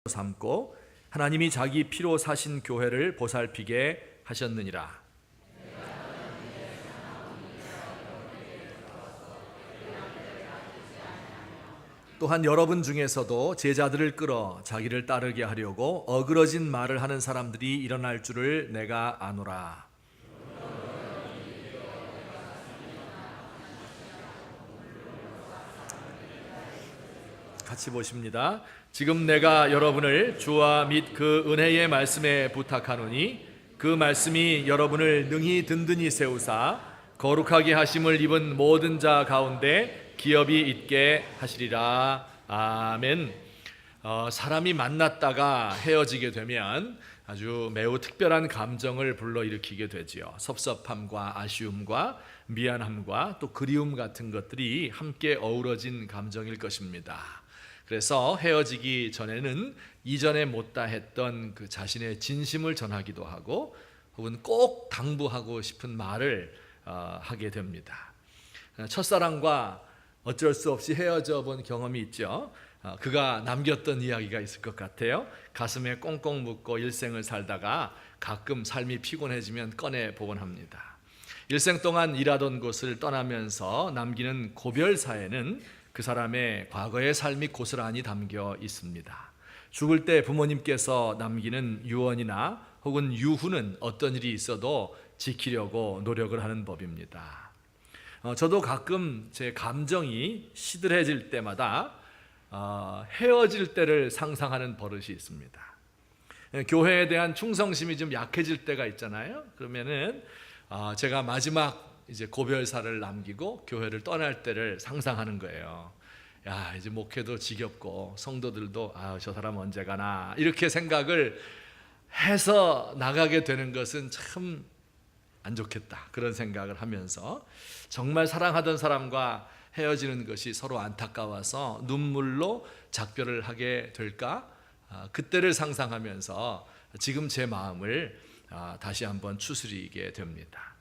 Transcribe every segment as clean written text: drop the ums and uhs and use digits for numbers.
삼고 하나님이 자기 피로 사신 교회를 보살피게 하셨느니라. 또한 여러분 중에서도 제자들을 끌어 자기를 따르게 하려고 어그러진 말을 하는 사람들이 일어날 줄을 내가 아노라. 같이 보십니다. 지금 내가 여러분을 주와 및 그 은혜의 말씀에 부탁하노니 그 말씀이 여러분을 능히 든든히 세우사 거룩하게 하심을 입은 모든 자 가운데 기업이 있게 하시리라. 아멘. 사람이 만났다가 헤어지게 되면 아주 매우 특별한 감정을 불러일으키게 되지요. 섭섭함과 아쉬움과 미안함과 또 그리움 같은 것들이 함께 어우러진 감정일 것입니다. 그래서 헤어지기 전에는 이전에 못다 했던 그 자신의 진심을 전하기도 하고 혹은 꼭 당부하고 싶은 말을 하게 됩니다. 첫사랑과 어쩔 수 없이 헤어져 본 경험이 있죠. 그가 남겼던 이야기가 있을 것 같아요. 가슴에 꽁꽁 묻고 일생을 살다가 가끔 삶이 피곤해지면 꺼내 보곤 합니다. 일생 동안 일하던 곳을 떠나면서 남기는 고별사에는 그 사람의 과거의 삶이 고스란히 담겨 있습니다. 죽을 때 부모님께서 남기는 유언이나 혹은 유후는 어떤 일이 있어도 지키려고 노력을 하는 법입니다. 저도 가끔 제 감정이 시들해질 때마다 헤어질 때를 상상하는 버릇이 있습니다. 교회에 대한 충성심이 좀 약해질 때가 있잖아요. 그러면은 제가 마지막 이제 고별사를 남기고 교회를 떠날 때를 상상하는 거예요. 야, 이제 목회도 지겹고 성도들도 저 사람 언제 가나 이렇게 생각을 해서 나가게 되는 것은 참 안 좋겠다, 그런 생각을 하면서 정말 사랑하던 사람과 헤어지는 것이 서로 안타까워서 눈물로 작별을 하게 될까? 그때를 상상하면서 지금 제 마음을 다시 한번 추스리게 됩니다.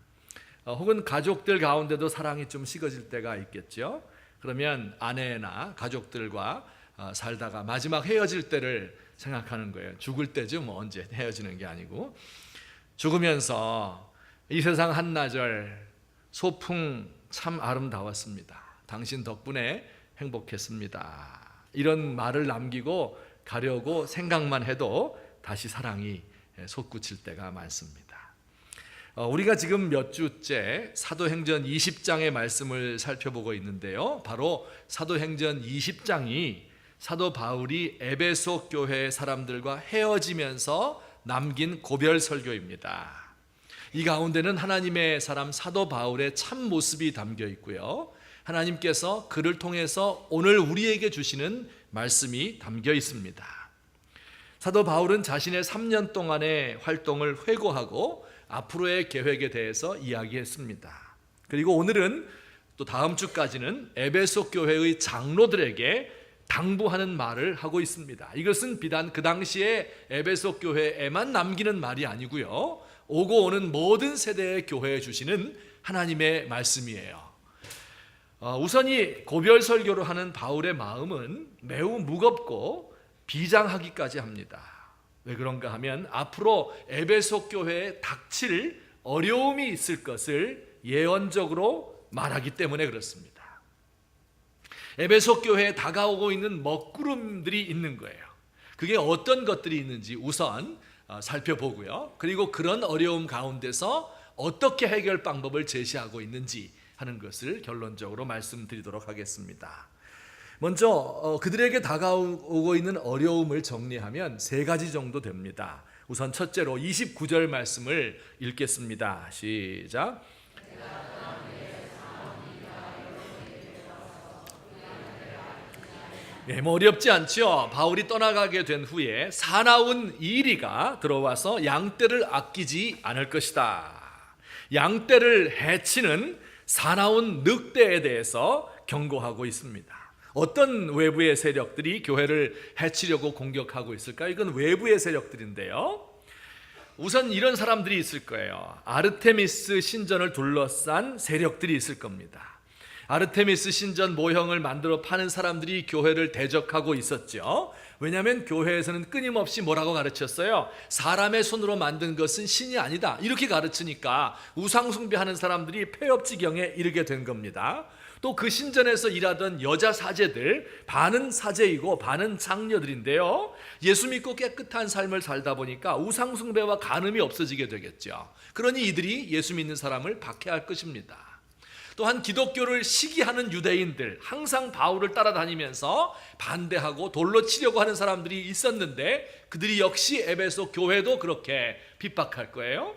혹은 가족들 가운데도 사랑이 좀 식어질 때가 있겠죠. 그러면 아내나 가족들과 살다가 마지막 헤어질 때를 생각하는 거예요. 죽을 때죠, 뭐 언제 헤어지는 게 아니고. 죽으면서 이 세상 한나절 소풍 참 아름다웠습니다. 당신 덕분에 행복했습니다. 이런 말을 남기고 가려고 생각만 해도 다시 사랑이 솟구칠 때가 많습니다. 우리가 지금 몇 주째 사도행전 20장의 말씀을 살펴보고 있는데요. 바로 사도행전 20장이 사도 바울이 에베소 교회 사람들과 헤어지면서 남긴 고별 설교입니다. 이 가운데는 하나님의 사람 사도 바울의 참 모습이 담겨 있고요. 하나님께서 그를 통해서 오늘 우리에게 주시는 말씀이 담겨 있습니다. 사도 바울은 자신의 3년 동안의 활동을 회고하고 앞으로의 계획에 대해서 이야기했습니다. 그리고 오늘은 또 다음 주까지는 에베소 교회의 장로들에게 당부하는 말을 하고 있습니다. 이것은 비단 그 당시에 에베소 교회에만 남기는 말이 아니고요, 오고 오는 모든 세대의 교회에 주시는 하나님의 말씀이에요. 우선 이 고별 설교를 하는 바울의 마음은 매우 무겁고 비장하기까지 합니다. 왜 그런가 하면 앞으로 에베소 교회에 닥칠 어려움이 있을 것을 예언적으로 말하기 때문에 그렇습니다. 에베소 교회에 다가오고 있는 먹구름들이 있는 거예요. 그게 어떤 것들이 있는지 우선 살펴보고요. 그리고 그런 어려움 가운데서 어떻게 해결 방법을 제시하고 있는지 하는 것을 결론적으로 말씀드리도록 하겠습니다. 먼저 그들에게 다가오고 있는 어려움을 정리하면 세 가지 정도 됩니다. 우선 첫째로 29절 말씀을 읽겠습니다. 시작. 뭐 어렵지 않죠. 바울이 떠나가게 된 후에 사나운 이리가 들어와서 양떼를 아끼지 않을 것이다. 양떼를 해치는 사나운 늑대에 대해서 경고하고 있습니다. 어떤 외부의 세력들이 교회를 해치려고 공격하고 있을까요? 이건 외부의 세력들인데요. 우선 이런 사람들이 있을 거예요. 아르테미스 신전을 둘러싼 세력들이 있을 겁니다. 아르테미스 신전 모형을 만들어 파는 사람들이 교회를 대적하고 있었죠. 왜냐하면 교회에서는 끊임없이 뭐라고 가르쳤어요? 사람의 손으로 만든 것은 신이 아니다, 이렇게 가르치니까 우상숭배하는 사람들이 폐업지경에 이르게 된 겁니다. 또 그 신전에서 일하던 여자 사제들, 반은 사제이고 반은 장녀들인데요, 예수 믿고 깨끗한 삶을 살다 보니까 우상숭배와 간음이 없어지게 되겠죠. 그러니 이들이 예수 믿는 사람을 박해할 것입니다. 또한 기독교를 시기하는 유대인들, 항상 바울을 따라다니면서 반대하고 돌로 치려고 하는 사람들이 있었는데, 그들이 역시 에베소 교회도 그렇게 핍박할 거예요.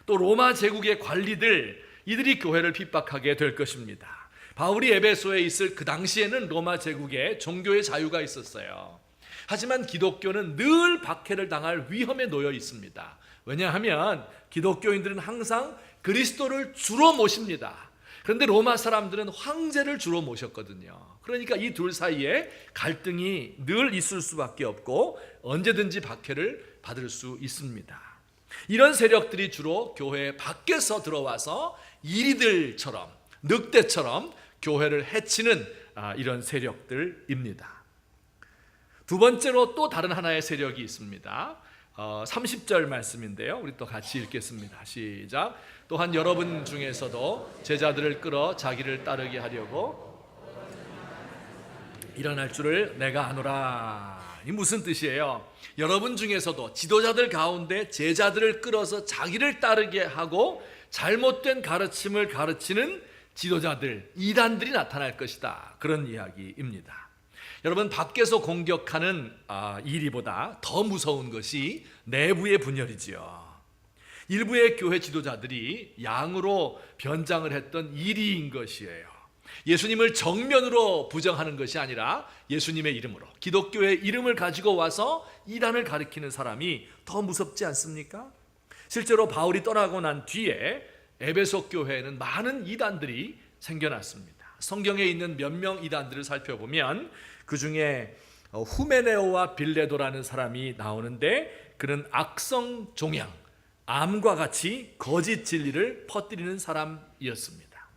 또 로마 제국의 관리들, 이들이 교회를 핍박하게 될 것입니다. 바울이 에베소에 있을 그 당시에는 로마 제국에 종교의 자유가 있었어요. 하지만 기독교는 늘 박해를 당할 위험에 놓여 있습니다. 왜냐하면 기독교인들은 항상 그리스도를 주로 모십니다. 그런데 로마 사람들은 황제를 주로 모셨거든요. 그러니까 이 둘 사이에 갈등이 늘 있을 수밖에 없고 언제든지 박해를 받을 수 있습니다. 이런 세력들이 주로 교회 밖에서 들어와서 이리들처럼, 늑대처럼 교회를 해치는 이런 세력들입니다. 두 번째로 또 다른 하나의 세력이 있습니다. 30절 말씀인데요, 우리 또 같이 읽겠습니다. 시작. 또한 여러분 중에서도 제자들을 끌어 자기를 따르게 하려고 일어날 줄을 내가 아노라. 이 무슨 뜻이에요? 여러분 중에서도 지도자들 가운데 제자들을 끌어서 자기를 따르게 하고 잘못된 가르침을 가르치는 지도자들, 이단들이 나타날 것이다, 그런 이야기입니다. 여러분, 밖에서 공격하는 이리보다 더 무서운 것이 내부의 분열이지요. 일부의 교회 지도자들이 양으로 변장을 했던 이리인 것이에요. 예수님을 정면으로 부정하는 것이 아니라 예수님의 이름으로, 기독교의 이름을 가지고 와서 이단을 가리키는 사람이 더 무섭지 않습니까? 실제로 바울이 떠나고 난 뒤에 에베소 교회에는 많은 이단들이 생겨났습니다. 성경에 있는 몇 명 이단들을 살펴보면 그 중에 후메네오와 빌레도라는 사람이 나오는데, 그는 악성 종양, 암과 같이 거짓 진리를 퍼뜨리는 사람이었습니다.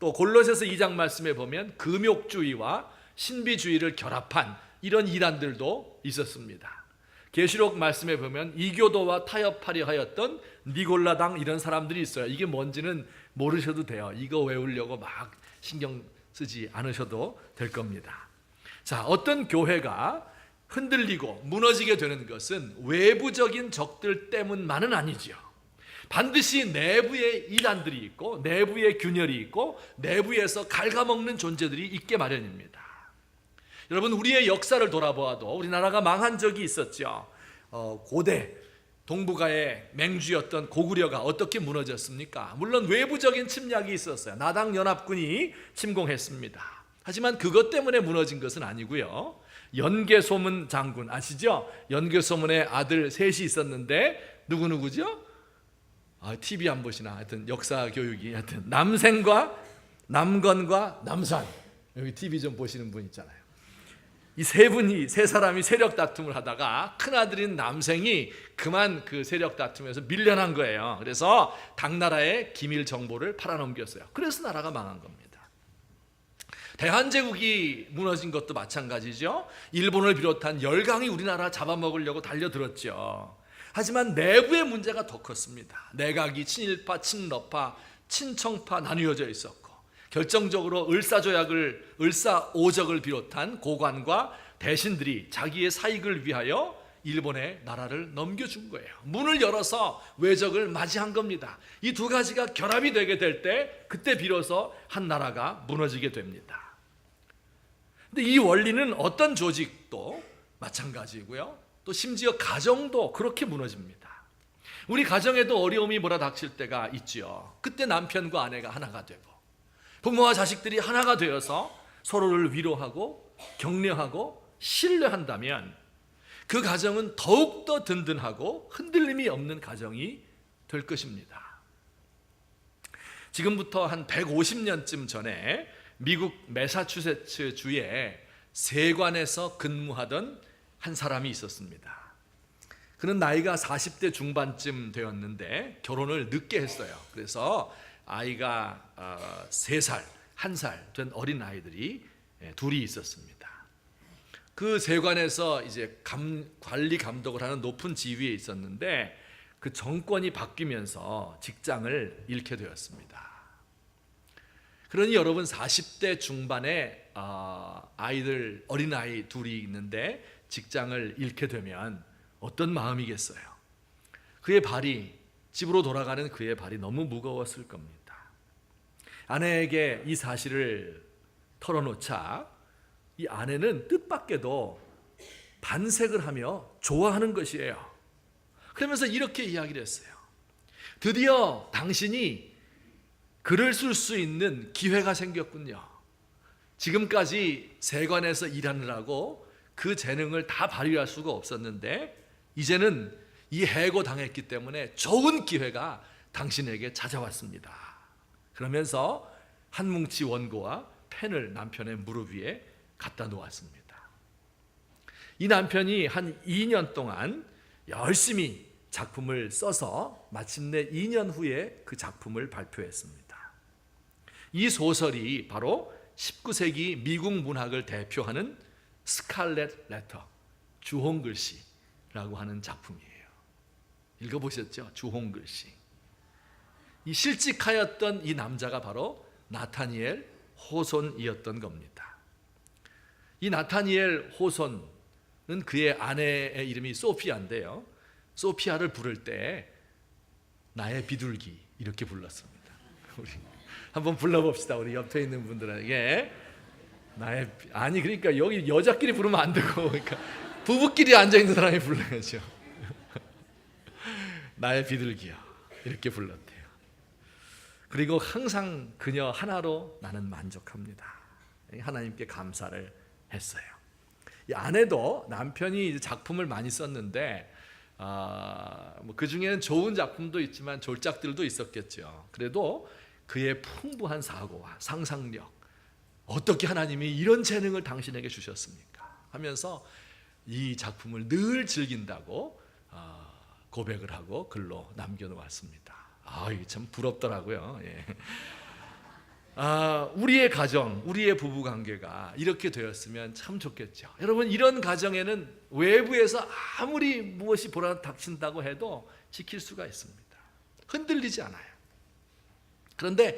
또 골로새서 2장 말씀에 보면 금욕주의와 신비주의를 결합한 이런 이단들도 있었습니다. 계시록 말씀에 보면 이교도와 타협하려 하였던 니골라당, 이런 사람들이 있어요. 이게 뭔지는 모르셔도 돼요. 이거 외우려고 막 신경 쓰지 않으셔도 될 겁니다. 자, 어떤 교회가 흔들리고 무너지게 되는 것은 외부적인 적들 때문만은 아니지요. 반드시 내부에 이단들이 있고 내부에 균열이 있고 내부에서 갉아먹는 존재들이 있게 마련입니다. 여러분, 우리의 역사를 돌아보아도 우리나라가 망한 적이 있었죠. 고대 동북아의 맹주였던 고구려가 어떻게 무너졌습니까? 물론 외부적인 침략이 있었어요. 나당 연합군이 침공했습니다. 하지만 그것 때문에 무너진 것은 아니고요. 연개소문 장군 아시죠? 연개소문의 아들 셋이 있었는데 누구누구죠? TV 안 보시나? 하여튼 역사 교육이, 하여튼 남생과 남건과 남산, 여기 TV 좀 보시는 분 있잖아요. 이 세 사람이 세력 다툼을 하다가 큰아들인 남생이 그만 그 세력 다툼에서 밀려난 거예요. 그래서 당나라의 기밀 정보를 팔아넘겼어요. 그래서 나라가 망한 겁니다. 대한제국이 무너진 것도 마찬가지죠. 일본을 비롯한 열강이 우리나라 잡아먹으려고 달려들었죠. 하지만 내부의 문제가 더 컸습니다. 내각이 친일파, 친러파, 친청파 나뉘어져 있었고, 결정적으로 을사오적을 비롯한 고관과 대신들이 자기의 사익을 위하여 일본에 나라를 넘겨준 거예요. 문을 열어서 외적을 맞이한 겁니다. 이 두 가지가 결합이 되게 될 때, 그때 비로소 한 나라가 무너지게 됩니다. 근데 이 원리는 어떤 조직도 마찬가지고요. 또 심지어 가정도 그렇게 무너집니다. 우리 가정에도 어려움이 몰아닥칠 때가 있지요. 그때 남편과 아내가 하나가 되고 부모와 자식들이 하나가 되어서 서로를 위로하고 격려하고 신뢰한다면 그 가정은 더욱더 든든하고 흔들림이 없는 가정이 될 것입니다. 지금부터 한 150년쯤 전에 미국 매사추세츠 주의 세관에서 근무하던 한 사람이 있었습니다. 그는 나이가 40대 중반쯤 되었는데 결혼을 늦게 했어요. 그래서 아이가 3살, 1살 된 어린 아이들이 둘이 있었습니다. 그 세관에서 이제 관리 감독을 하는 높은 지위에 있었는데 그 정권이 바뀌면서 직장을 잃게 되었습니다. 그러니 여러분 40대 중반에 아이들 어린아이 둘이 있는데 직장을 잃게 되면 어떤 마음이겠어요? 그의 발이 집으로 돌아가는 그의 발이 너무 무거웠을 겁니다. 아내에게 이 사실을 털어놓자 이 아내는 뜻밖에도 반색을 하며 좋아하는 것이에요. 그러면서 이렇게 이야기를 했어요. 드디어 당신이 글을 쓸 수 있는 기회가 생겼군요. 지금까지 세관에서 일하느라고 그 재능을 다 발휘할 수가 없었는데 이제는 이 해고당했기 때문에 좋은 기회가 당신에게 찾아왔습니다. 그러면서 한 뭉치 원고와 펜을 남편의 무릎 위에 갖다 놓았습니다. 이 남편이 한 2년 동안 열심히 작품을 써서 마침내 2년 후에 그 작품을 발표했습니다. 이 소설이 바로 19세기 미국 문학을 대표하는 스칼렛 레터, 주홍글씨라고 하는 작품이에요. 읽어보셨죠? 주홍글씨. 이 실직하였던 이 남자가 바로 나타니엘 호손이었던 겁니다. 이 나타니엘 호손은 그의 아내의 이름이 소피아인데요. 소피아를 부를 때 나의 비둘기 이렇게 불렀습니다. 우리 한번 불러봅시다. 우리 옆에 있는 분들에게 아니 그러니까 여기 여자끼리 부르면 안 되고 그러니까 부부끼리 앉아 있는 사람이 불러야죠. 나의 비둘기요 이렇게 불렀대요. 그리고 항상 그녀 하나로 나는 만족합니다. 하나님께 감사를 했어요. 이 아내도 남편이 작품을 많이 썼는데 그 중에는 좋은 작품도 있지만 졸작들도 있었겠죠. 그래도 그의 풍부한 사고와 상상력, 어떻게 하나님이 이런 재능을 당신에게 주셨습니까? 하면서 이 작품을 늘 즐긴다고 고백을 하고 글로 남겨놓았습니다. 이게 참 부럽더라고요. 예. 우리의 가정, 우리의 부부관계가 이렇게 되었으면 참 좋겠죠. 여러분 이런 가정에는 외부에서 아무리 무엇이 몰아닥친다고 해도 지킬 수가 있습니다. 흔들리지 않아요. 그런데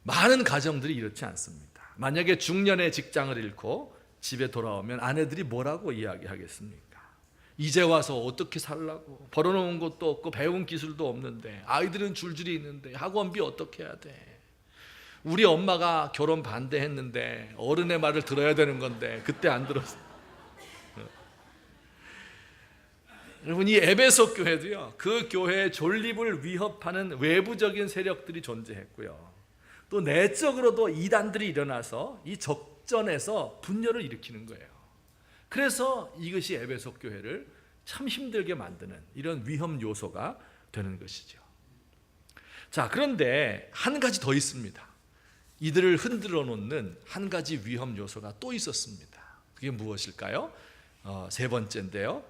많은 가정들이 이렇지 않습니다. 만약에 중년의 직장을 잃고 집에 돌아오면 아내들이 뭐라고 이야기하겠습니까? 이제 와서 어떻게 살라고, 벌어놓은 것도 없고 배운 기술도 없는데 아이들은 줄줄이 있는데 학원비 어떻게 해야 돼? 우리 엄마가 결혼 반대했는데 어른의 말을 들어야 되는 건데 그때 안 들었어. 여러분 이 에베소 교회도요, 그 교회의 존립을 위협하는 외부적인 세력들이 존재했고요, 또 내적으로도 이단들이 일어나서 이 적전에서 분열을 일으키는 거예요. 그래서 이것이 에베소 교회를 참 힘들게 만드는 이런 위험 요소가 되는 것이죠. 자, 그런데 한 가지 더 있습니다. 이들을 흔들어 놓는 한 가지 위험 요소가 또 있었습니다. 그게 무엇일까요? 세 번째인데요,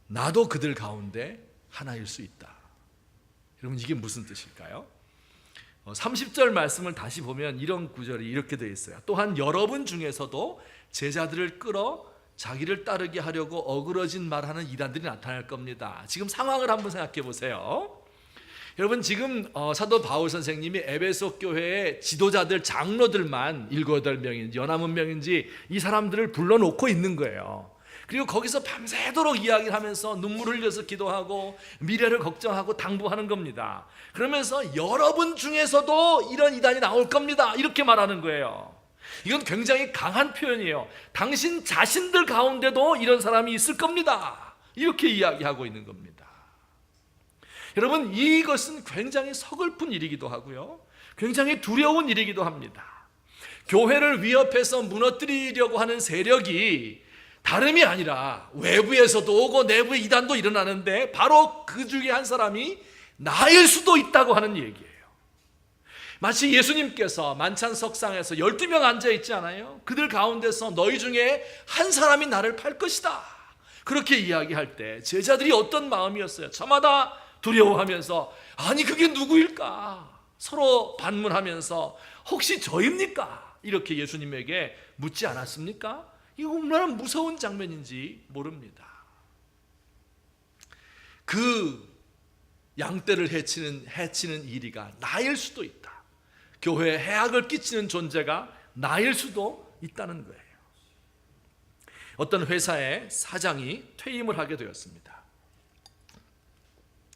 나도 그들 가운데 하나일 수 있다. 여러분 이게 무슨 뜻일까요? 30절 말씀을 다시 보면 이런 구절이 이렇게 되어 있어요. 또한 여러분 중에서도 제자들을 끌어 자기를 따르게 하려고 어그러진 말하는 이단들이 나타날 겁니다. 지금 상황을 한번 생각해 보세요. 여러분 지금 사도 바울 선생님이 에베소 교회의 지도자들, 장로들만 7, 8명인지 연합 명인지 이 사람들을 불러놓고 있는 거예요. 그리고 거기서 밤새도록 이야기를 하면서 눈물을 흘려서 기도하고 미래를 걱정하고 당부하는 겁니다. 그러면서 여러분 중에서도 이런 이단이 나올 겁니다, 이렇게 말하는 거예요. 이건 굉장히 강한 표현이에요. 당신 자신들 가운데도 이런 사람이 있을 겁니다, 이렇게 이야기하고 있는 겁니다. 여러분 이것은 굉장히 서글픈 일이기도 하고요, 굉장히 두려운 일이기도 합니다. 교회를 위협해서 무너뜨리려고 하는 세력이 다름이 아니라 외부에서도 오고 내부의 이단도 일어나는데 바로 그 중에 한 사람이 나일 수도 있다고 하는 얘기예요. 마치 예수님께서 만찬석상에서 12명 앉아있지 않아요? 그들 가운데서 너희 중에 한 사람이 나를 팔 것이다, 그렇게 이야기할 때 제자들이 어떤 마음이었어요? 저마다 두려워하면서 아니 그게 누구일까? 서로 반문하면서 혹시 저입니까? 이렇게 예수님에게 묻지 않았습니까? 이거 얼마나 무서운 장면인지 모릅니다. 그 양떼를 해치는 이리가 나일 수도 있다. 교회에 해악을 끼치는 존재가 나일 수도 있다는 거예요. 어떤 회사의 사장이 퇴임을 하게 되었습니다.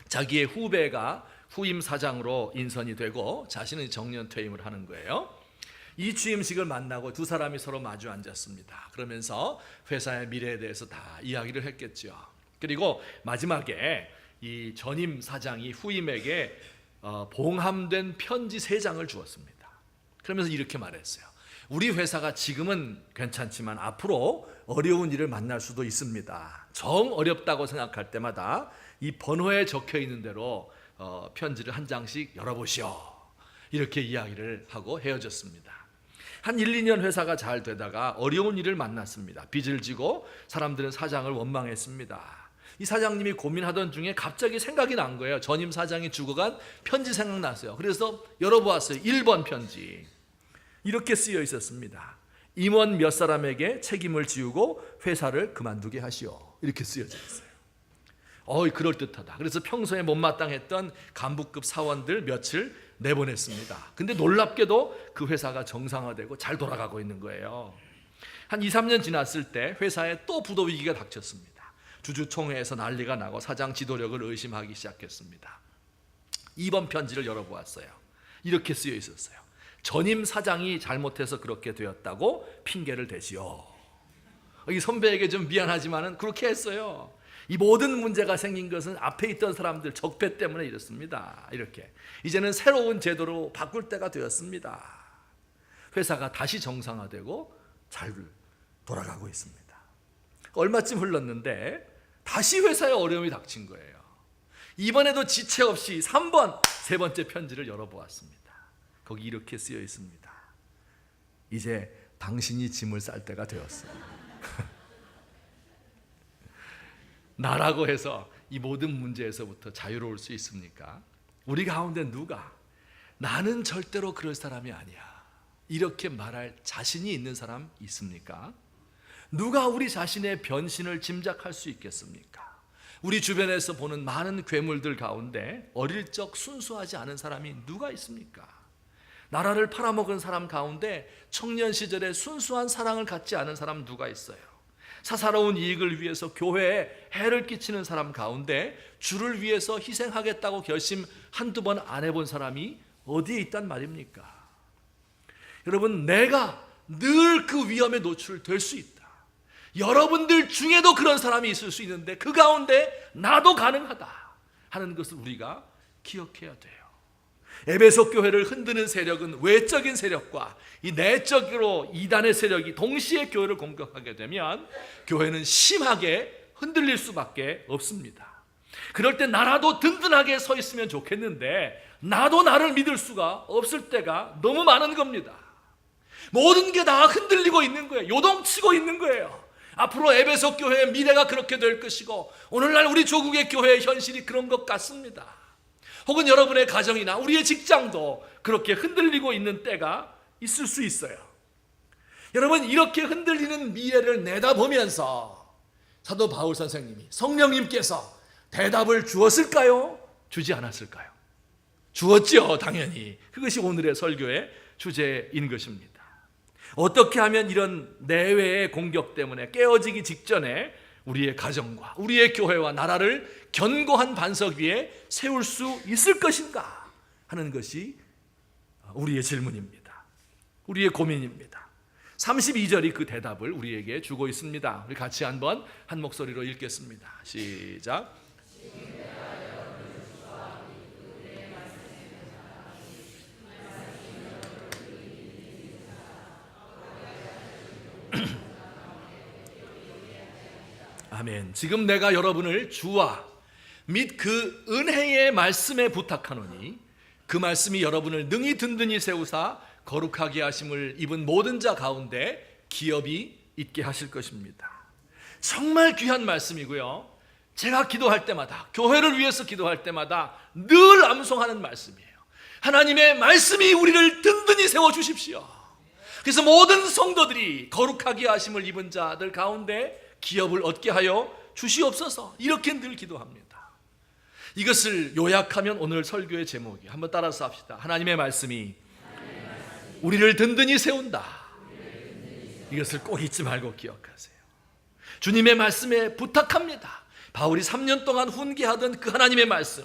자기의 후배가 후임 사장으로 인선이 되고 자신은 정년 퇴임을 하는 거예요. 이 취임식을 만나고 두 사람이 서로 마주 앉았습니다. 그러면서 회사의 미래에 대해서 다 이야기를 했겠죠. 그리고 마지막에 이 전임 사장이 후임에게 봉함된 편지 3장을 주었습니다. 그러면서 이렇게 말했어요. 우리 회사가 지금은 괜찮지만 앞으로 어려운 일을 만날 수도 있습니다. 정 어렵다고 생각할 때마다 이 번호에 적혀 있는 대로 편지를 한 장씩 열어보시오. 이렇게 이야기를 하고 헤어졌습니다. 한 1, 2년 회사가 잘 되다가 어려운 일을 만났습니다. 빚을 지고 사람들은 사장을 원망했습니다. 이 사장님이 고민하던 중에 갑자기 생각이 난 거예요. 전임 사장이 죽어간 편지 생각났어요. 그래서 열어보았어요. 1번 편지. 이렇게 쓰여 있었습니다. 임원 몇 사람에게 책임을 지우고 회사를 그만두게 하시오. 이렇게 쓰여져 있어요. 그럴듯하다. 그래서 평소에 못마땅했던 간부급 사원들 며칠 내보냈습니다. 근데 놀랍게도 그 회사가 정상화되고 잘 돌아가고 있는 거예요. 한 2, 3년 지났을 때 회사에 또 부도 위기가 닥쳤습니다. 주주총회에서 난리가 나고 사장 지도력을 의심하기 시작했습니다. 2번 편지를 열어보았어요. 이렇게 쓰여 있었어요. 전임 사장이 잘못해서 그렇게 되었다고 핑계를 대시오. 이 선배에게 좀 미안하지만은 그렇게 했어요. 이 모든 문제가 생긴 것은 앞에 있던 사람들 적폐 때문에 이렇습니다. 이렇게 이제는 새로운 제도로 바꿀 때가 되었습니다. 회사가 다시 정상화되고 잘 돌아가고 있습니다. 얼마쯤 흘렀는데 다시 회사에 어려움이 닥친 거예요. 이번에도 지체 없이 3번, 3번째 편지를 열어보았습니다. 거기 이렇게 쓰여 있습니다. 이제 당신이 짐을 쌀 때가 되었어. 나라고 해서 이 모든 문제에서부터 자유로울 수 있습니까? 우리 가운데 누가 나는 절대로 그럴 사람이 아니야 이렇게 말할 자신이 있는 사람 있습니까? 누가 우리 자신의 변신을 짐작할 수 있겠습니까? 우리 주변에서 보는 많은 괴물들 가운데 어릴 적 순수하지 않은 사람이 누가 있습니까? 나라를 팔아먹은 사람 가운데 청년 시절에 순수한 사랑을 갖지 않은 사람 누가 있어요? 사사로운 이익을 위해서 교회에 해를 끼치는 사람 가운데 주를 위해서 희생하겠다고 결심 한두 번 안 해본 사람이 어디에 있단 말입니까? 여러분, 내가 늘 그 위험에 노출될 수 있다. 여러분들 중에도 그런 사람이 있을 수 있는데 그 가운데 나도 가능하다 하는 것을 우리가 기억해야 돼요. 에베소 교회를 흔드는 세력은 외적인 세력과 이 내적으로 이단의 세력이 동시에 교회를 공격하게 되면 교회는 심하게 흔들릴 수밖에 없습니다. 그럴 때 나라도 든든하게 서 있으면 좋겠는데 나도 나를 믿을 수가 없을 때가 너무 많은 겁니다. 모든 게 다 흔들리고 있는 거예요. 요동치고 있는 거예요. 앞으로 에베소 교회의 미래가 그렇게 될 것이고 오늘날 우리 조국의 교회의 현실이 그런 것 같습니다. 혹은 여러분의 가정이나 우리의 직장도 그렇게 흔들리고 있는 때가 있을 수 있어요. 여러분, 이렇게 흔들리는 미래를 내다보면서 사도 바울 선생님이 성령님께서 대답을 주었을까요? 주지 않았을까요? 주었죠, 당연히. 그것이 오늘의 설교의 주제인 것입니다. 어떻게 하면 이런 내외의 공격 때문에 깨어지기 직전에 우리의 가정과 우리의 교회와 나라를 견고한 반석 위에 세울 수 있을 것인가 하는 것이 우리의 질문입니다. 우리의 고민입니다. 32절이 그 대답을 우리에게 주고 있습니다. 우리 같이 한번 한 목소리로 읽겠습니다. 시작. 아멘. 지금 내가 여러분을 주와 및 그 은혜의 말씀에 부탁하노니 그 말씀이 여러분을 능히 든든히 세우사 거룩하게 하심을 입은 모든 자 가운데 기업이 있게 하실 것입니다. 정말 귀한 말씀이고요. 제가 기도할 때마다, 교회를 위해서 기도할 때마다 늘 암송하는 말씀이에요. 하나님의 말씀이 우리를 든든히 세워주십시오. 그래서 모든 성도들이 거룩하게 하심을 입은 자들 가운데 기업을 얻게 하여 주시옵소서, 이렇게 늘 기도합니다. 이것을 요약하면 오늘 설교의 제목이, 한번 따라서 합시다. 하나님의 말씀이 우리를 든든히 세운다. 이것을 꼭 잊지 말고 기억하세요. 주님의 말씀에 부탁합니다. 바울이 3년 동안 훈계하던 그 하나님의 말씀,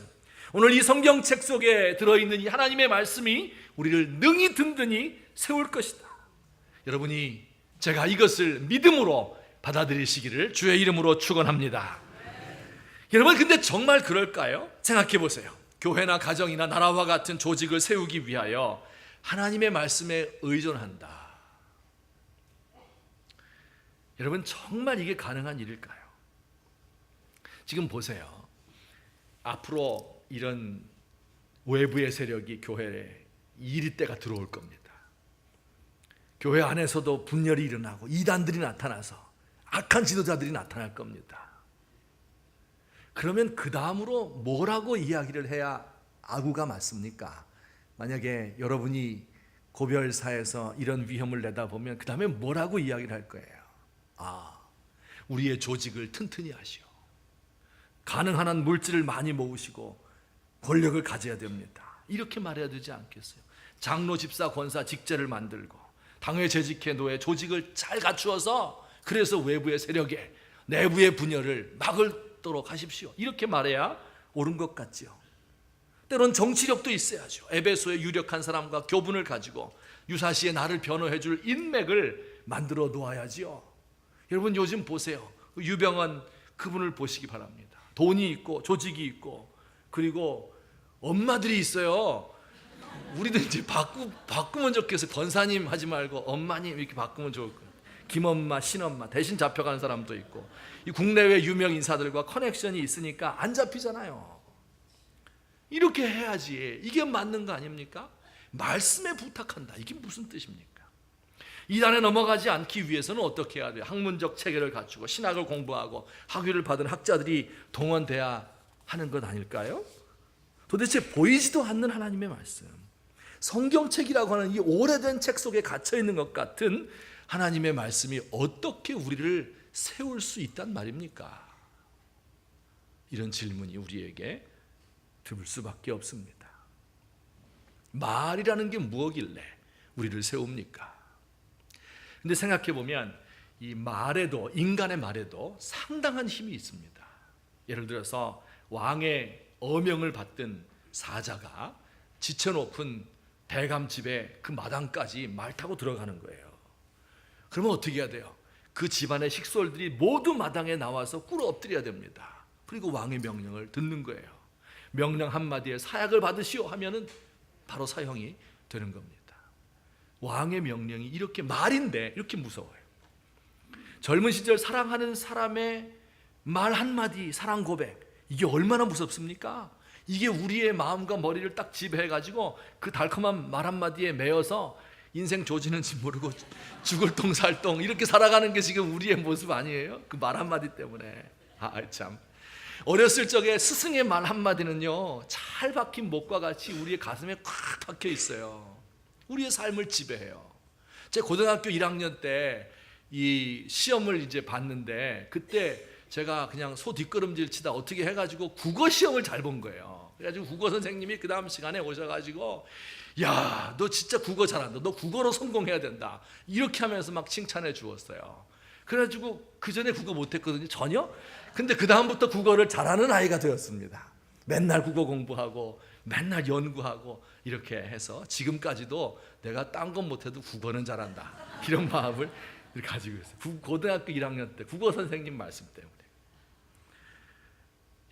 오늘 이 성경책 속에 들어있는 이 하나님의 말씀이 우리를 능히 든든히 세울 것이다. 여러분이 제가 이것을 믿음으로 받아들이시기를 주의 이름으로 축원합니다. 여러분, 근데 정말 그럴까요? 생각해 보세요. 교회나 가정이나 나라와 같은 조직을 세우기 위하여 하나님의 말씀에 의존한다. 여러분, 정말 이게 가능한 일일까요? 지금 보세요. 앞으로 이런 외부의 세력이 교회에 이리 때가 들어올 겁니다. 교회 안에서도 분열이 일어나고 이단들이 나타나서 악한 지도자들이 나타날 겁니다. 그러면 그 다음으로 뭐라고 이야기를 해야 아구가 맞습니까? 만약에 여러분이 고별사에서 이런 위험을 내다보면 그 다음에 뭐라고 이야기를 할 거예요? 우리의 조직을 튼튼히 하시오. 가능한 한 물질을 많이 모으시고 권력을 가져야 됩니다. 이렇게 말해야 되지 않겠어요? 장로, 집사, 권사, 직제를 만들고 당회, 재직회, 노회 조직을 잘 갖추어서 그래서 외부의 세력에 내부의 분열을 막도록 하십시오. 이렇게 말해야 옳은 것 같지요. 때론 정치력도 있어야죠. 에베소의 유력한 사람과 교분을 가지고 유사시에 나를 변호해 줄 인맥을 만들어 놓아야지요. 여러분, 요즘 보세요. 유병헌 그분을 보시기 바랍니다. 돈이 있고 조직이 있고 그리고 엄마들이 있어요. 우리도 이제 바꾸면 좋겠어요. 권사님 하지 말고 엄마님 이렇게 바꾸면 좋을 거예요. 김엄마, 신엄마 대신 잡혀가는 사람도 있고, 이 국내외 유명 인사들과 커넥션이 있으니까 안 잡히잖아요. 이렇게 해야지. 이게 맞는 거 아닙니까? 말씀에 부탁한다. 이게 무슨 뜻입니까? 이단에 넘어가지 않기 위해서는 어떻게 해야 돼요? 학문적 체계를 갖추고 신학을 공부하고 학위를 받은 학자들이 동원돼야 하는 것 아닐까요? 도대체 보이지도 않는 하나님의 말씀, 성경책이라고 하는 이 오래된 책 속에 갇혀있는 것 같은 하나님의 말씀이 어떻게 우리를 세울 수 있단 말입니까? 이런 질문이 우리에게 들 수밖에 없습니다. 말이라는 게 무엇길래 우리를 세웁니까? 근데 생각해 보면 이 말에도, 인간의 말에도 상당한 힘이 있습니다. 예를 들어서 왕의 어명을 받던 사자가 지쳐놓은 대감집에 그 마당까지 말 타고 들어가는 거예요. 그러면 어떻게 해야 돼요? 그 집안의 식솔들이 모두 마당에 나와서 꿇어 엎드려야 됩니다. 그리고 왕의 명령을 듣는 거예요. 명령 한마디에 사약을 받으시오 하면은 바로 사형이 되는 겁니다. 왕의 명령이 이렇게 말인데 이렇게 무서워요. 젊은 시절 사랑하는 사람의 말 한마디, 사랑 고백, 이게 얼마나 무섭습니까? 이게 우리의 마음과 머리를 딱 지배해가지고 그 달콤한 말 한마디에 매여서 인생 조지는지 모르고 죽을 똥 살 똥 이렇게 살아가는 게 지금 우리의 모습 아니에요? 그 말 한마디 때문에. 참, 어렸을 적에 스승의 말 한마디는요, 잘 박힌 목과 같이 우리의 가슴에 꽉 박혀 있어요. 우리의 삶을 지배해요. 제 고등학교 1학년 때 이 시험을 이제 봤는데, 그때 제가 그냥 소 뒷걸음질 치다 어떻게 해가지고 국어 시험을 잘 본 거예요. 그래가지고 국어 선생님이 그 다음 시간에 오셔가지고, 야, 너 진짜 국어 잘한다. 너 국어로 성공해야 된다. 이렇게 하면서 막 칭찬해 주었어요. 그래가지고 그 전에 국어 못했거든요, 전혀. 근데 그 다음부터 국어를 잘하는 아이가 되었습니다. 맨날 국어 공부하고 맨날 연구하고 이렇게 해서 지금까지도 내가 딴 건 못해도 국어는 잘한다, 이런 마음을 가지고 있어요. 고등학교 1학년 때 국어 선생님 말씀 때문에.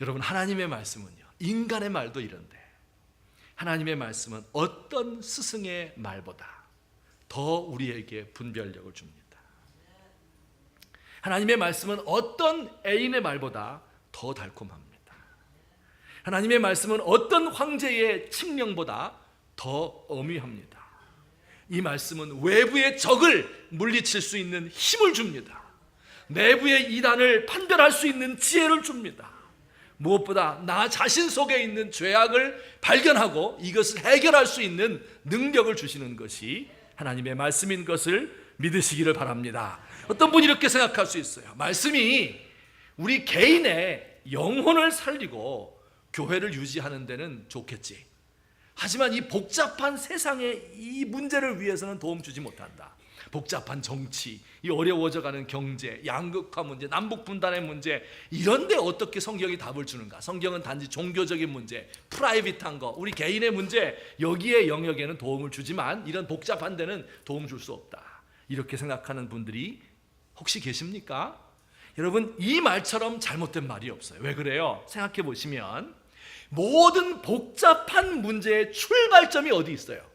여러분, 하나님의 말씀은요, 인간의 말도 이런데 하나님의 말씀은 어떤 스승의 말보다 더 우리에게 분별력을 줍니다. 하나님의 말씀은 어떤 애인의 말보다 더 달콤합니다. 하나님의 말씀은 어떤 황제의 칙령보다 더 엄위합니다. 이 말씀은 외부의 적을 물리칠 수 있는 힘을 줍니다. 내부의 이단을 판별할 수 있는 지혜를 줍니다. 무엇보다 나 자신 속에 있는 죄악을 발견하고 이것을 해결할 수 있는 능력을 주시는 것이 하나님의 말씀인 것을 믿으시기를 바랍니다. 어떤 분이 이렇게 생각할 수 있어요. 말씀이 우리 개인의 영혼을 살리고 교회를 유지하는 데는 좋겠지. 하지만 이 복잡한 세상의 이 문제를 위해서는 도움 주지 못한다. 복잡한 정치, 이 어려워져가는 경제, 양극화 문제, 남북 분단의 문제, 이런데 어떻게 성경이 답을 주는가? 성경은 단지 종교적인 문제, 프라이빗한 거, 우리 개인의 문제, 여기에 영역에는 도움을 주지만 이런 복잡한 데는 도움 줄 수 없다. 이렇게 생각하는 분들이 혹시 계십니까? 여러분, 이 말처럼 잘못된 말이 없어요. 왜 그래요? 생각해 보시면 모든 복잡한 문제의 출발점이 어디 있어요?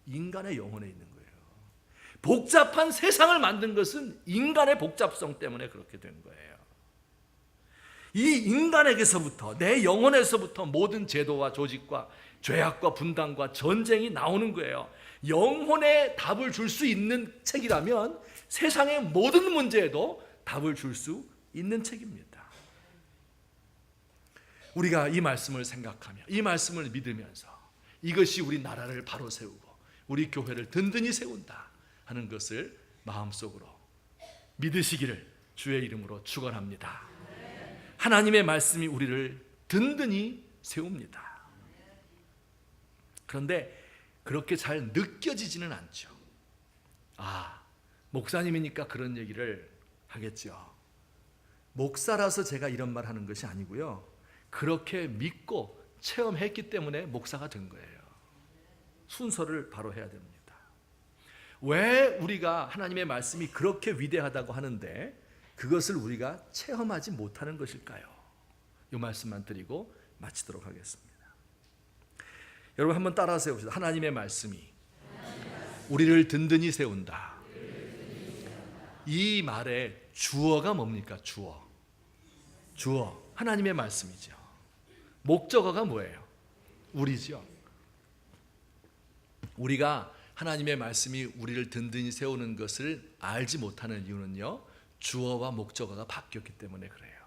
인간의 영혼에 있는 거예요. 복잡한 세상을 만든 것은 인간의 복잡성 때문에 그렇게 된 거예요. 이 인간에게서부터, 내 영혼에서부터 모든 제도와 조직과 죄악과 분단과 전쟁이 나오는 거예요. 영혼에 답을 줄 수 있는 책이라면 세상의 모든 문제에도 답을 줄 수 있는 책입니다. 우리가 이 말씀을 생각하며 이 말씀을 믿으면서 이것이 우리 나라를 바로 세우고 우리 교회를 든든히 세운다 하는 것을 마음속으로 믿으시기를 주의 이름으로 축원합니다. 하나님의 말씀이 우리를 든든히 세웁니다. 그런데 그렇게 잘 느껴지지는 않죠. 아, 목사님이니까 그런 얘기를 하겠죠. 목사라서 제가 이런 말 하는 것이 아니고요. 그렇게 믿고 체험했기 때문에 목사가 된 거예요. 순서를 바로 해야 됩니다. 왜 우리가 하나님의 말씀이 그렇게 위대하다고 하는데 그것을 우리가 체험하지 못하는 것일까요? 이 말씀만 드리고 마치도록 하겠습니다. 여러분 한번 따라서 해봅시다. 하나님의 말씀이 우리를 든든히 세운다. 이 말의 주어가 뭡니까? 주어. 하나님의 말씀이죠. 목적어가 뭐예요? 우리죠. 우리가 하나님의 말씀이 우리를 든든히 세우는 것을 알지 못하는 이유는요, 주어와 목적어가 바뀌었기 때문에 그래요.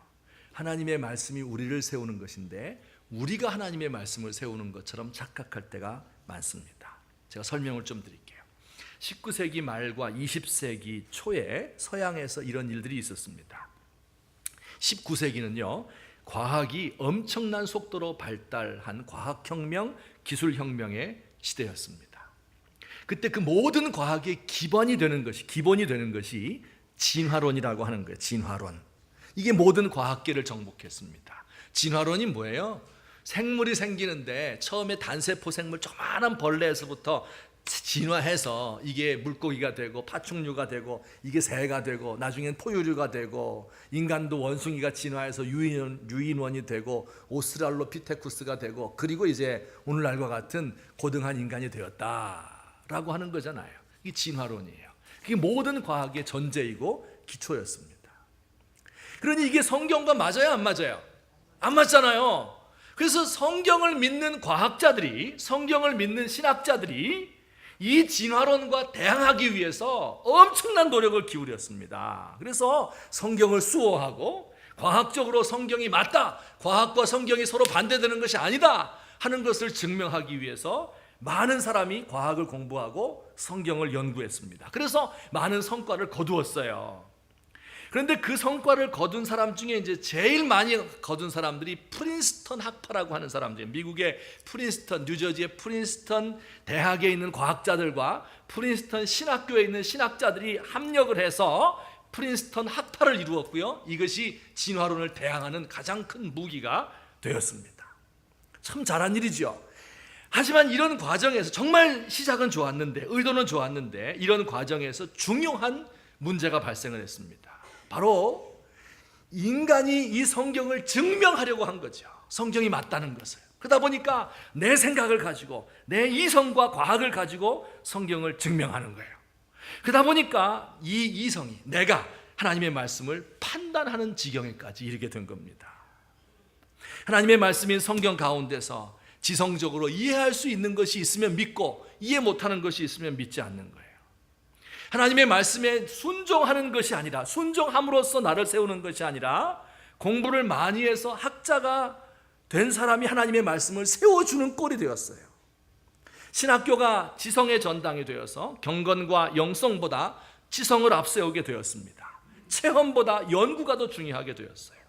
하나님의 말씀이 우리를 세우는 것인데 우리가 하나님의 말씀을 세우는 것처럼 착각할 때가 많습니다. 제가 설명을 좀 드릴게요. 19세기 말과 20세기 초에 서양에서 이런 일들이 있었습니다. 19세기는요, 과학이 엄청난 속도로 발달한 과학혁명, 기술혁명의 시대였습니다. 그때 그 모든 과학의 기본이 되는 것이 진화론이라고 하는 거예요. 진화론. 이게 모든 과학계를 정복했습니다. 진화론이 뭐예요? 생물이 생기는데 처음에 단세포 생물 조그마한 벌레에서부터 진화해서 이게 물고기가 되고 파충류가 되고 이게 새가 되고 나중엔 포유류가 되고 인간도 원숭이가 진화해서 유인원이 되고 오스트랄로피테쿠스가 되고 그리고 이제 오늘날과 같은 고등한 인간이 되었다라고 하는 거잖아요. 이게 진화론이에요. 그게 모든 과학의 전제이고 기초였습니다. 그러니 이게 성경과 맞아요, 안 맞아요? 안 맞잖아요. 그래서 성경을 믿는 과학자들이, 성경을 믿는 신학자들이 이 진화론과 대항하기 위해서 엄청난 노력을 기울였습니다. 그래서 성경을 수호하고 과학적으로 성경이 맞다, 과학과 성경이 서로 반대되는 것이 아니다 하는 것을 증명하기 위해서 많은 사람이 과학을 공부하고 성경을 연구했습니다. 그래서 많은 성과를 거두었어요. 그런데 그 성과를 거둔 사람 중에 이제 제일 많이 거둔 사람들이 프린스턴 학파라고 하는 사람들, 미국의 프린스턴, 뉴저지의 프린스턴 대학에 있는 과학자들과 프린스턴 신학교에 있는 신학자들이 합력을 해서 프린스턴 학파를 이루었고요. 이것이 진화론을 대항하는 가장 큰 무기가 되었습니다. 참 잘한 일이죠. 하지만 이런 과정에서 정말 시작은 좋았는데, 의도는 좋았는데 이런 과정에서 중요한 문제가 발생을 했습니다. 바로 인간이 이 성경을 증명하려고 한 거죠. 성경이 맞다는 것을. 그러다 보니까 내 생각을 가지고 내 이성과 과학을 가지고 성경을 증명하는 거예요. 그러다 보니까 이 이성이, 내가 하나님의 말씀을 판단하는 지경에까지 이르게 된 겁니다. 하나님의 말씀인 성경 가운데서 지성적으로 이해할 수 있는 것이 있으면 믿고 이해 못하는 것이 있으면 믿지 않는 거예요. 하나님의 말씀에 순종하는 것이 아니라, 순종함으로써 나를 세우는 것이 아니라 공부를 많이 해서 학자가 된 사람이 하나님의 말씀을 세워주는 꼴이 되었어요. 신학교가 지성의 전당이 되어서 경건과 영성보다 지성을 앞세우게 되었습니다. 체험보다 연구가 더 중요하게 되었어요.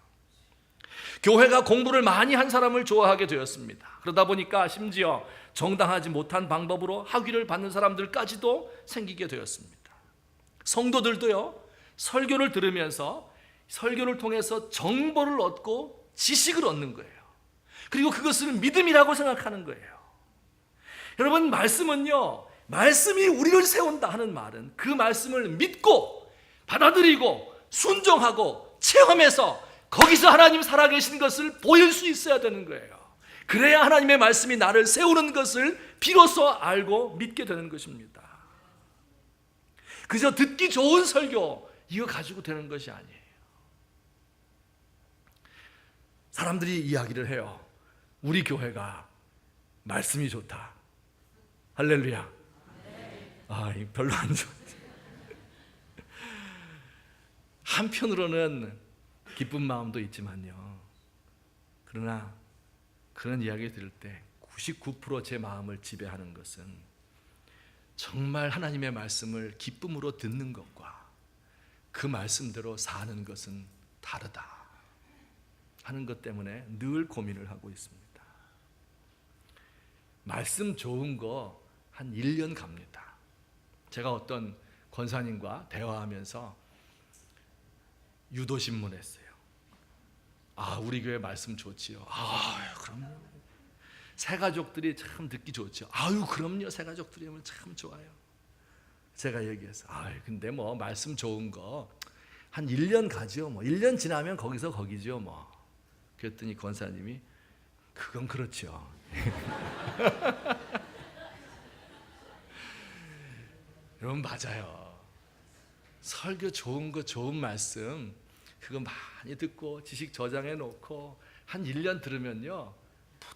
교회가 공부를 많이 한 사람을 좋아하게 되었습니다. 그러다 보니까 심지어 정당하지 못한 방법으로 학위를 받는 사람들까지도 생기게 되었습니다. 성도들도요, 설교를 들으면서 설교를 통해서 정보를 얻고 지식을 얻는 거예요. 그리고 그것을 믿음이라고 생각하는 거예요. 여러분, 말씀은요, 말씀이 우리를 세운다 하는 말은 그 말씀을 믿고 받아들이고 순종하고 체험해서 거기서 하나님 살아계신 것을 보일 수 있어야 되는 거예요. 그래야 하나님의 말씀이 나를 세우는 것을 비로소 알고 믿게 되는 것입니다. 그저 듣기 좋은 설교 이거 가지고 되는 것이 아니에요. 사람들이 이야기를 해요. 우리 교회가 말씀이 좋다. 할렐루야. 별로 안 좋아. 한편으로는 기쁜 마음도 있지만요, 그러나 그런 이야기 들을 때 99% 제 마음을 지배하는 것은 정말 하나님의 말씀을 기쁨으로 듣는 것과 그 말씀대로 사는 것은 다르다 하는 것 때문에 늘 고민을 하고 있습니다. 말씀 좋은 거 한 1년 갑니다. 제가 어떤 권사님과 대화하면서 유도신문했어요. 우리 교회 말씀 좋지요. 그럼요. 새가족들이 참 듣기 좋죠. 그럼요. 새가족들이면 참 좋아요. 제가 얘기해서 근데 뭐 말씀 좋은 거 한 1년 가죠. 1년 지나면 거기서 거기죠. 그랬더니 권사님이 그건 그렇죠. 여러분, 맞아요. 설교 좋은 거, 좋은 말씀 그거 많이 듣고 지식 저장해 놓고 한 1년 들으면요,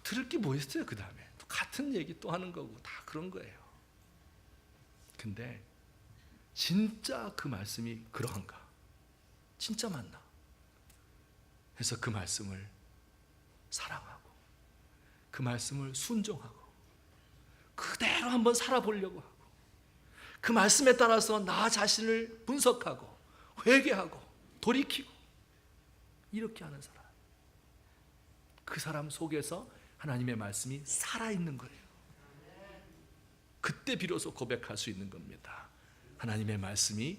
들을 게 뭐 있어요? 그 다음에 또 같은 얘기 또 하는 거고 다 그런 거예요. 근데 진짜 그 말씀이 그러한가? 진짜 맞나? 해서 그 말씀을 사랑하고 그 말씀을 순종하고 그대로 한번 살아보려고 하고 그 말씀에 따라서 나 자신을 분석하고 회개하고 돌이키고 이렇게 하는 사람, 그 사람 속에서 하나님의 말씀이 살아있는 거예요. 그때 비로소 고백할 수 있는 겁니다. 하나님의 말씀이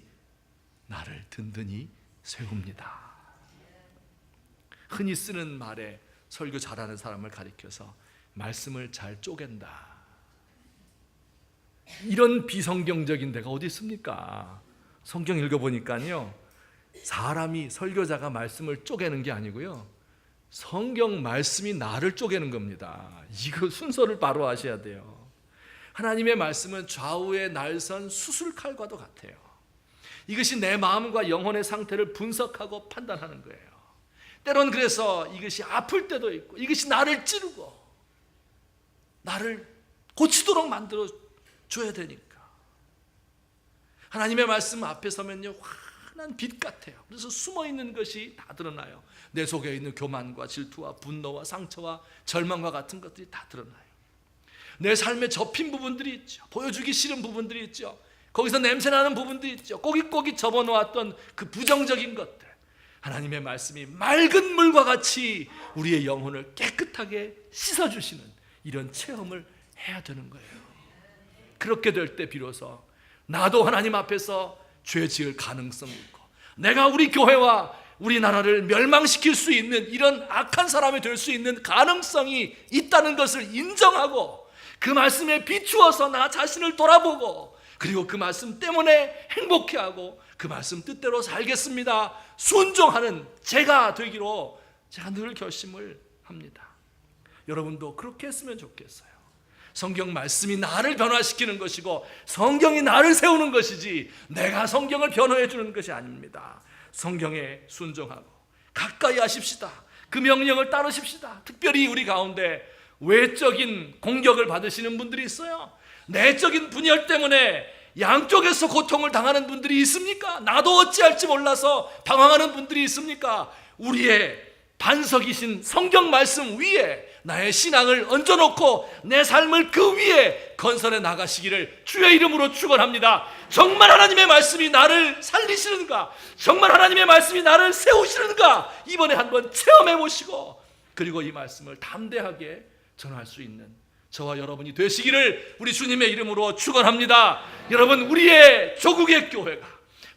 나를 든든히 세웁니다. 흔히 쓰는 말에 설교 잘하는 사람을 가리켜서 말씀을 잘 쪼갠다, 이런 비성경적인 데가 어디 있습니까? 성경 읽어보니까요, 사람이, 설교자가 말씀을 쪼개는 게 아니고요, 성경 말씀이 나를 쪼개는 겁니다. 이거 순서를 바로 아셔야 돼요. 하나님의 말씀은 좌우의 날선 수술칼과도 같아요. 이것이 내 마음과 영혼의 상태를 분석하고 판단하는 거예요. 때론 그래서 이것이 아플 때도 있고 이것이 나를 찌르고 나를 고치도록 만들어 줘야 되니까. 하나님의 말씀 앞에 서면요, 환한 빛 같아요. 그래서 숨어있는 것이 다 드러나요. 내 속에 있는 교만과 질투와 분노와 상처와 절망과 같은 것들이 다 드러나요. 내 삶에 접힌 부분들이 있죠. 보여주기 싫은 부분들이 있죠. 거기서 냄새나는 부분들이 있죠. 꼬깃꼬깃 접어놓았던 그 부정적인 것들, 하나님의 말씀이 맑은 물과 같이 우리의 영혼을 깨끗하게 씻어주시는 이런 체험을 해야 되는 거예요. 그렇게 될 때 비로소 나도 하나님 앞에서 죄 지을 가능성이 있고 내가 우리 교회와 우리나라를 멸망시킬 수 있는 이런 악한 사람이 될 수 있는 가능성이 있다는 것을 인정하고 그 말씀에 비추어서 나 자신을 돌아보고 그리고 그 말씀 때문에 행복해하고 그 말씀 뜻대로 살겠습니다, 순종하는 제가 되기로 제가 늘 결심을 합니다. 여러분도 그렇게 했으면 좋겠어요. 성경 말씀이 나를 변화시키는 것이고 성경이 나를 세우는 것이지 내가 성경을 변호해 주는 것이 아닙니다. 성경에 순종하고 가까이 하십시다. 그 명령을 따르십시다. 특별히 우리 가운데 외적인 공격을 받으시는 분들이 있어요. 내적인 분열 때문에 양쪽에서 고통을 당하는 분들이 있습니까? 나도 어찌할지 몰라서 방황하는 분들이 있습니까? 우리의 반석이신 성경 말씀 위에 나의 신앙을 얹어놓고 내 삶을 그 위에 건설해 나가시기를 주의 이름으로 축원합니다. 정말 하나님의 말씀이 나를 살리시는가? 정말 하나님의 말씀이 나를 세우시는가? 이번에 한번 체험해 보시고, 그리고 이 말씀을 담대하게 전할 수 있는 저와 여러분이 되시기를 우리 주님의 이름으로 축원합니다. 여러분, 우리의 조국의 교회가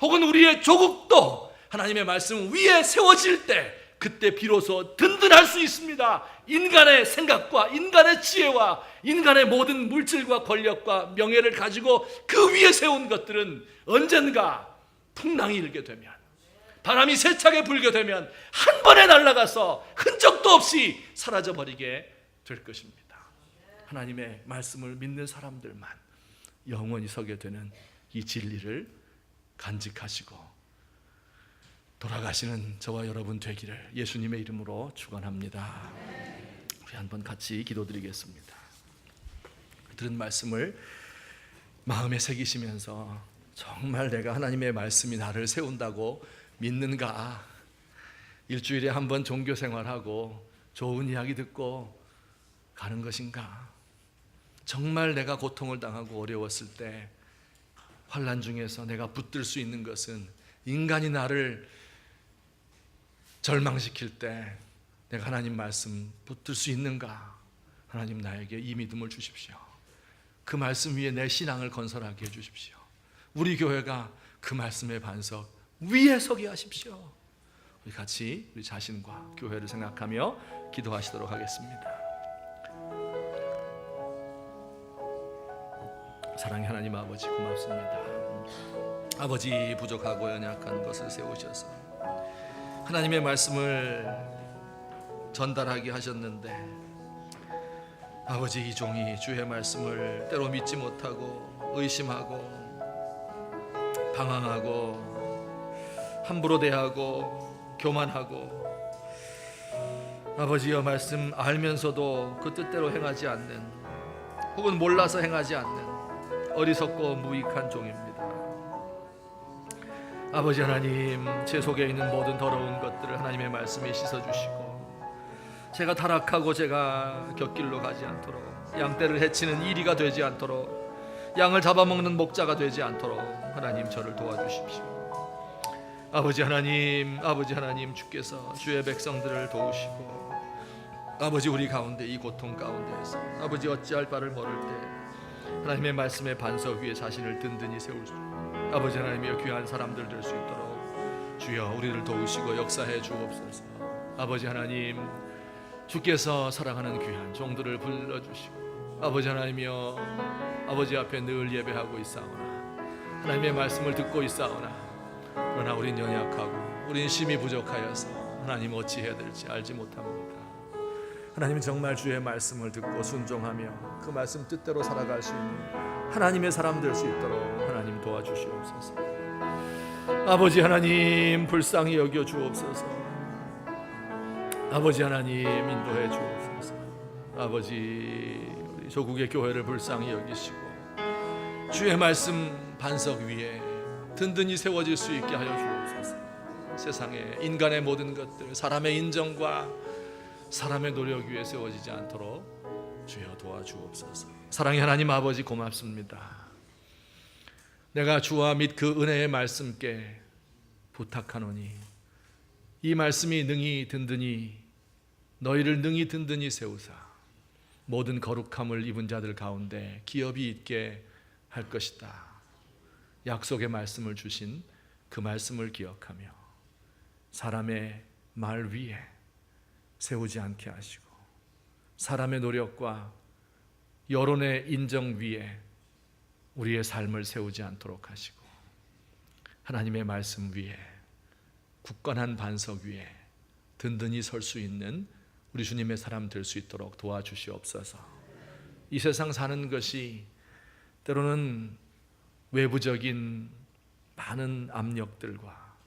혹은 우리의 조국도 하나님의 말씀 위에 세워질 때, 그때 비로소 든든할 수 있습니다. 인간의 생각과 인간의 지혜와 인간의 모든 물질과 권력과 명예를 가지고 그 위에 세운 것들은 언젠가 풍랑이 일게 되면, 바람이 세차게 불게 되면 한 번에 날아가서 흔적도 없이 사라져버리게 될 것입니다. 하나님의 말씀을 믿는 사람들만 영원히 서게 되는 이 진리를 간직하시고 돌아가시는 저와 여러분 되기를 예수님의 이름으로 축원합니다. 우리 한번 같이 기도드리겠습니다. 들은 말씀을 마음에 새기시면서 정말 내가 하나님의 말씀이 나를 세운다고 믿는가? 일주일에 한 번 종교 생활하고 좋은 이야기 듣고 가는 것인가? 정말 내가 고통을 당하고 어려웠을 때, 환난 중에서 내가 붙들 수 있는 것은 인간이 나를 절망시킬 때 내가 하나님 말씀 붙들 수 있는가? 하나님, 나에게 이 믿음을 주십시오. 그 말씀 위에 내 신앙을 건설하게 해주십시오. 우리 교회가 그 말씀의 반석 위에 서게 하십시오. 우리 같이 우리 자신과 교회를 생각하며 기도하시도록 하겠습니다. 사랑의 하나님 아버지, 고맙습니다. 아버지, 부족하고 연약한 것을 세우셔서 하나님의 말씀을 전달하게 하셨는데, 아버지, 이 종이 주의 말씀을 때로 믿지 못하고 의심하고 방황하고 함부로 대하고 교만하고, 아버지여, 말씀 알면서도 그 뜻대로 행하지 않는, 혹은 몰라서 행하지 않는 어리석고 무익한 종입니다. 아버지 하나님, 제 속에 있는 모든 더러운 것들을 하나님의 말씀에 씻어주시고, 제가 타락하고 제가 곁길로 가지 않도록, 양떼를 해치는 이리가 되지 않도록, 양을 잡아먹는 목자가 되지 않도록 하나님 저를 도와주십시오. 아버지 하나님, 주께서 주의 백성들을 도우시고, 아버지, 우리 가운데 이 고통 가운데에서 아버지 어찌할 바를 모를 때 하나님의 말씀의 반석 위에 자신을 든든히 세우시고, 아버지 하나님이여, 귀한 사람들 될 수 있도록 주여 우리를 도우시고 역사해 주옵소서. 아버지 하나님, 주께서 사랑하는 귀한 종들을 불러주시고, 아버지 하나님이여, 아버지 앞에 늘 예배하고 있사오나 하나님의 말씀을 듣고 있사오나, 그러나 우린 연약하고 우린 심히 부족하여서 하나님 어찌해야 될지 알지 못합니다. 하나님, 정말 주의 말씀을 듣고 순종하며 그 말씀 뜻대로 살아갈 수 있는 하나님의 사람 될 수 있도록 하나님 도와주시옵소서. 아버지 하나님, 불쌍히 여겨 주옵소서. 아버지 하나님, 인도해 주옵소서. 아버지, 우리 조국의 교회를 불쌍히 여기시고 주의 말씀 반석 위에 든든히 세워질 수 있게 하여 주옵소서. 세상에 인간의 모든 것들, 사람의 인정과 사람의 노력 위에 세워지지 않도록 주여 도와주옵소서. 사랑의 하나님 아버지, 고맙습니다. 내가 주와 및 그 은혜의 말씀께 부탁하노니 이 말씀이 능히 든든히 너희를 능히 든든히 세우사 모든 거룩함을 입은 자들 가운데 기업이 있게 할 것이다. 약속의 말씀을 주신 그 말씀을 기억하며 사람의 말 위에 세우지 않게 하시고, 사람의 노력과 여론의 인정 위에 우리의 삶을 세우지 않도록 하시고, 하나님의 말씀 위에 굳건한 반석 위에 든든히 설 수 있는 우리 주님의 사람 될 수 있도록 도와주시옵소서. 이 세상 사는 것이 때로는 외부적인 많은 압력들과,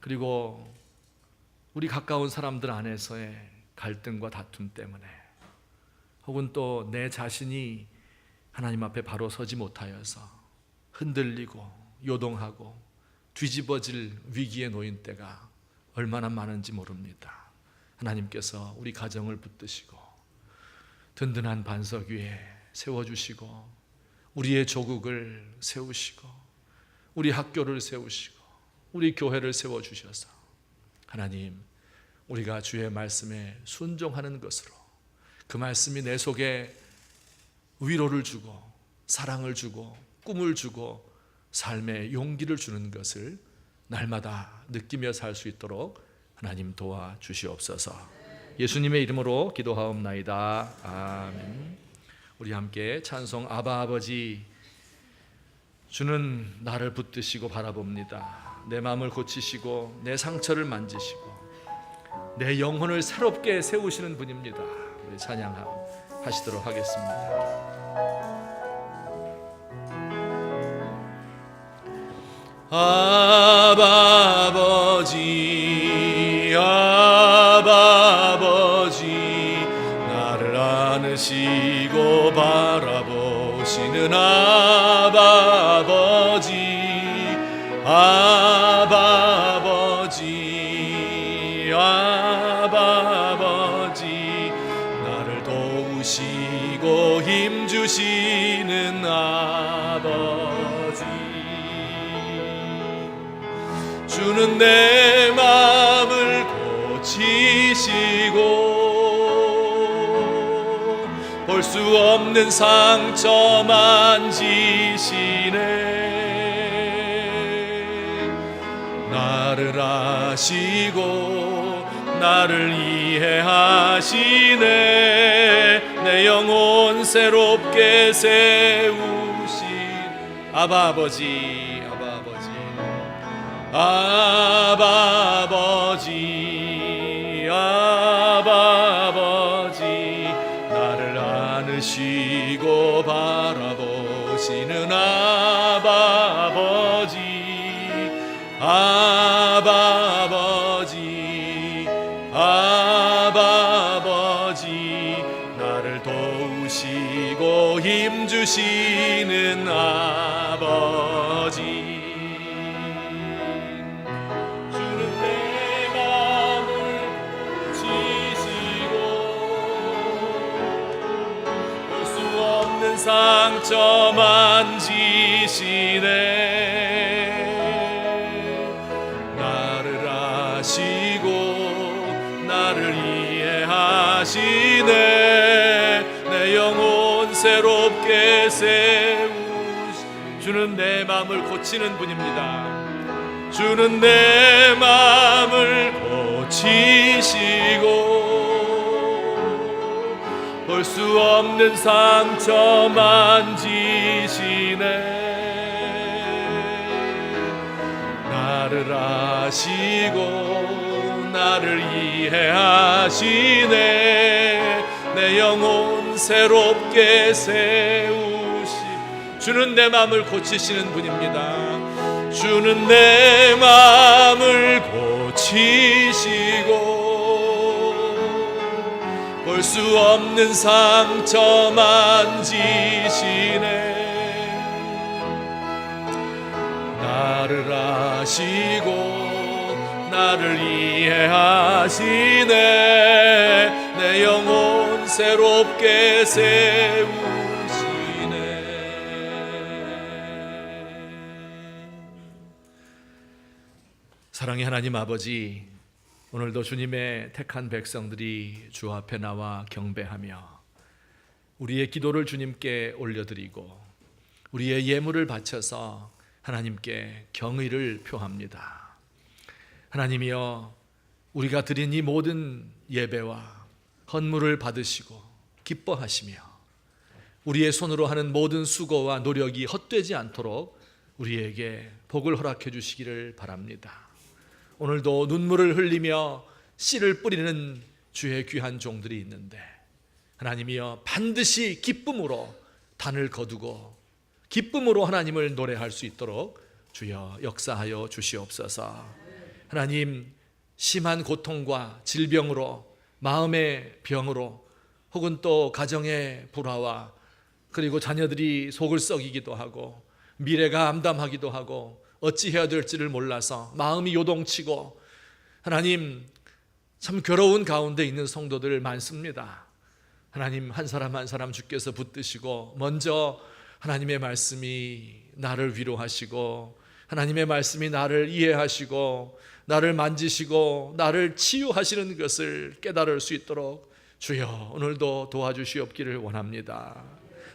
그리고 우리 가까운 사람들 안에서의 갈등과 다툼 때문에, 혹은 또 내 자신이 하나님 앞에 바로 서지 못하여서 흔들리고 요동하고 뒤집어질 위기에 놓인 때가 얼마나 많은지 모릅니다. 하나님께서 우리 가정을 붙드시고 든든한 반석 위에 세워주시고 우리의 조국을 세우시고 우리 학교를 세우시고 우리 교회를 세워주셔서 하나님, 우리가 주의 말씀에 순종하는 것으로 그 말씀이 내 속에 위로를 주고 사랑을 주고 꿈을 주고 삶의 용기를 주는 것을 날마다 느끼며 살 수 있도록 하나님 도와주시옵소서. 예수님의 이름으로 기도하옵나이다. 아멘. 우리 함께 찬송 아바 아버지. 주는 나를 붙드시고 바라봅니다. 내 마음을 고치시고 내 상처를 만지시고 내 영혼을 새롭게 세우시는 분입니다. 우리 찬양하시도록 하겠습니다. 아바 아버지, 아바 아버지, 나를 안으시고 바라보시는 아바 아버지, 아바 아버지, 아바 아버지, 나를 도우시고 힘주시는 아버지. 주는 내 마음을 고치시고 볼 수 없는 상처 만지시네. 나를 아시고 나를 이해하시네. 내 영혼 새롭게 세우신 아바 아버지, 아바 아버지, 아바 아버지, 나를 안으시고 바라보시는 아바 아버지, 아바 아버지, 아바 아버지, 나를 도우시고 힘주시는 아버지. 상처 만지시네. 나를 아시고 나를 이해하시네. 내 영혼 새롭게 세우시. 주는 내 마음을 고치는 분입니다. 주는 내 마음을 고치시고 볼 수 없는 상처 만지시네. 나를 아시고 나를 이해하시네. 내 영혼 새롭게 세우시. 주는 내 마음을 고치시는 분입니다. 주는 내 마음을 고치시고 볼 수 없는 상처 만지시네. 나를 아시고 나를 이해하시네. 내 영혼 새롭게 세우시네. 사랑의 하나님 아버지, 오늘도 주님의 택한 백성들이 주 앞에 나와 경배하며 우리의 기도를 주님께 올려드리고 우리의 예물을 바쳐서 하나님께 경의를 표합니다. 하나님이여, 우리가 드린 이 모든 예배와 헌물을 받으시고 기뻐하시며 우리의 손으로 하는 모든 수고와 노력이 헛되지 않도록 우리에게 복을 허락해 주시기를 바랍니다. 오늘도 눈물을 흘리며 씨를 뿌리는 주의 귀한 종들이 있는데 하나님이여, 반드시 기쁨으로 단을 거두고 기쁨으로 하나님을 노래할 수 있도록 주여 역사하여 주시옵소서. 하나님, 심한 고통과 질병으로, 마음의 병으로, 혹은 또 가정의 불화와 그리고 자녀들이 속을 썩이기도 하고 미래가 암담하기도 하고 어찌해야 될지를 몰라서 마음이 요동치고 하나님, 참 괴로운 가운데 있는 성도들 많습니다. 하나님, 한 사람 한 사람 주께서 붙드시고 먼저 하나님의 말씀이 나를 위로하시고 하나님의 말씀이 나를 이해하시고 나를 만지시고 나를 치유하시는 것을 깨달을 수 있도록 주여 오늘도 도와주시옵기를 원합니다.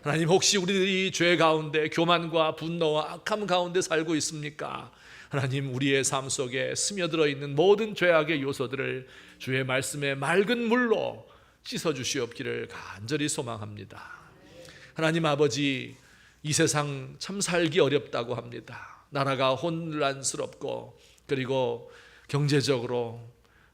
하나님, 혹시 우리들이 죄 가운데 교만과 분노와 악함 가운데 살고 있습니까? 하나님, 우리의 삶 속에 스며들어 있는 모든 죄악의 요소들을 주의 말씀의 맑은 물로 씻어주시옵기를 간절히 소망합니다. 하나님 아버지, 이 세상 참 살기 어렵다고 합니다. 나라가 혼란스럽고 그리고 경제적으로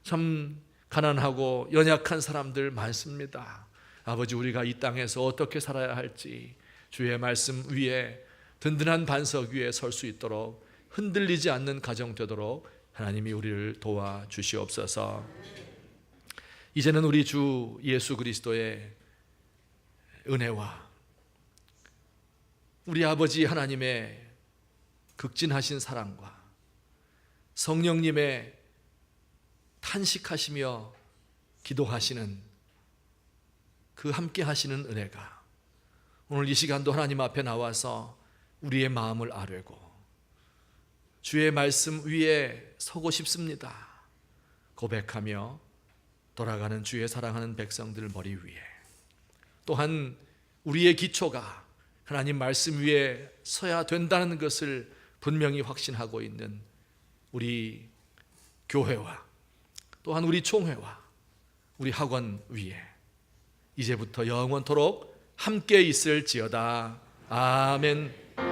참 가난하고 연약한 사람들 많습니다. 아버지, 우리가 이 땅에서 어떻게 살아야 할지 주의 말씀 위에 든든한 반석 위에 설 수 있도록 흔들리지 않는 가정 되도록 하나님이 우리를 도와주시옵소서. 이제는 우리 주 예수 그리스도의 은혜와 우리 아버지 하나님의 극진하신 사랑과 성령님의 탄식하시며 기도하시는 그 함께 하시는 은혜가 오늘 이 시간도 하나님 앞에 나와서 우리의 마음을 아뢰고 주의 말씀 위에 서고 싶습니다 고백하며 돌아가는 주의 사랑하는 백성들 머리 위에, 또한 우리의 기초가 하나님 말씀 위에 서야 된다는 것을 분명히 확신하고 있는 우리 교회와 또한 우리 총회와 우리 학원 위에 이제부터 영원토록 함께 있을지어다. 아멘.